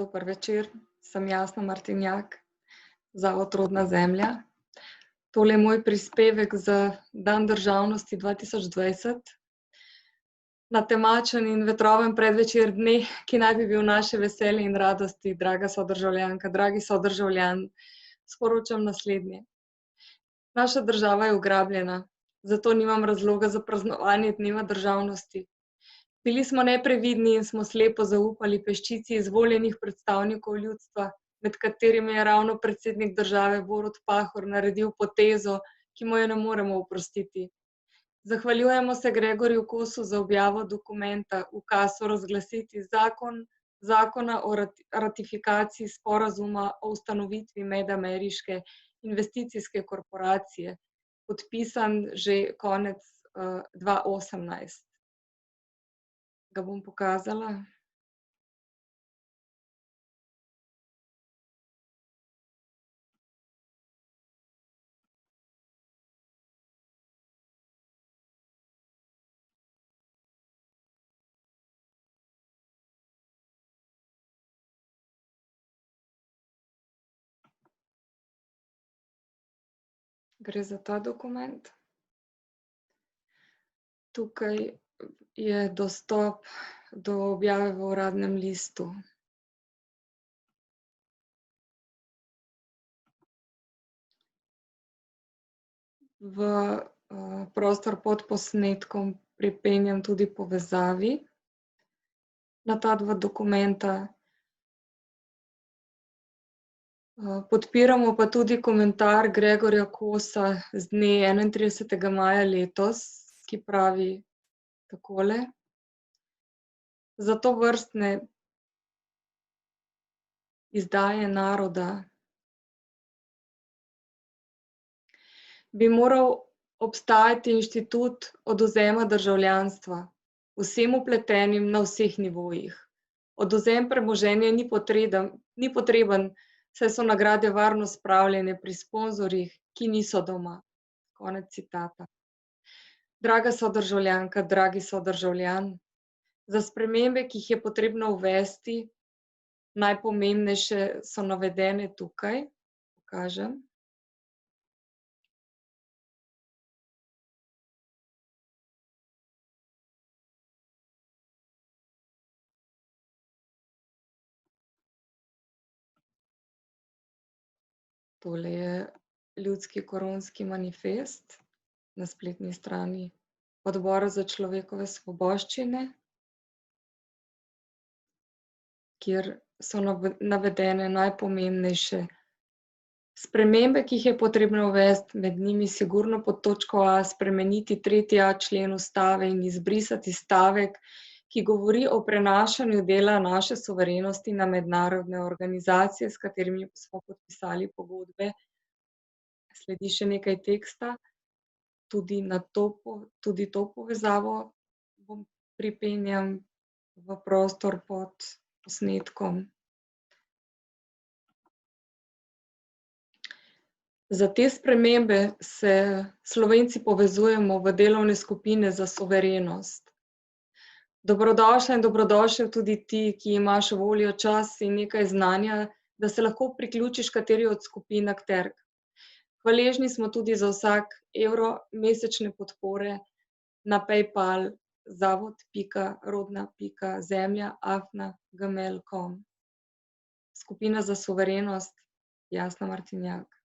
Dober večer, sem Jasna Martinjak, Zavod Rodna zemlja. Tole je moj prispevek za dan državnosti 2020. Na temačen in vetroven predvečer dne, ki naj bi bil naše veselje in radosti, draga sodržavljanka, dragi sodržavljan, sporočam naslednje. Naša država je ugrabljena, zato nimam razloga za praznovanje dneva državnosti. Bili smo neprevidni in smo slepo zaupali peščici izvoljenih predstavnikov ljudstva, med katerimi je ravno predsednik države Borut Pahor naredil potezo, ki mu jo ne moremo oprostiti. Zahvaljujemo se Gregorju Kosu za objavo dokumenta Ukaz o razglasitvi zakona o ratifikaciji sporazuma o ustanovitvi medameriške investicijske korporacije, podpisan že konec 2018. Ga bom pokazala. Gre za ta dokument. Tukaj je dostop do objave v Uradnem listu. V prostor pod posnetkom pripenjam tudi povezavi na ta dva dokumenta. Podpiramo pa tudi komentar Gregorja Kosa z dne 31. maja letos, ki pravi takole. Za tovrstne izdaje naroda bi moral obstajati inštitut odvzema državljanstva vsem vpletenim na vseh nivojih. Odvzem premoženja ni potreben, saj so nagrade varno spravljene pri sponzorjih, ki niso doma. Konec citata. Draga sodržavljanka, dragi sodržavljan, za spremembe, ki jih je potrebno uvesti, najpomembnejše so navedene tukaj, pokažem. Tole je Ljudski koronski manifest na spletni strani Odbora za človekove svoboščine, kjer so navedene najpomembnejše spremembe, ki jih je potrebno uvesti, med njimi sigurno pod točko A spremeniti 3.a člen ustave in izbrisati stavek, ki govori o prenašanju dela naše suverenosti na mednarodne organizacije, s katerimi smo podpisali pogodbe. Sledi še nekaj teksta, tudi to povezavo bom pripenjam v prostor pod posnetkom. Za te spremembe se Slovenci povezujemo v delovne skupine za suverenost. Dobrodošla in dobrodošel tudi ti, ki imaš voljo, čas in nekaj znanja, da se lahko priključiš kateri od skupin akterk. Hvaležni smo tudi za vsak evro mesečne podpore na PayPal zavod.rodna.zemlja@gmail.com. Skupina za suverenost, Jasna Martinjak.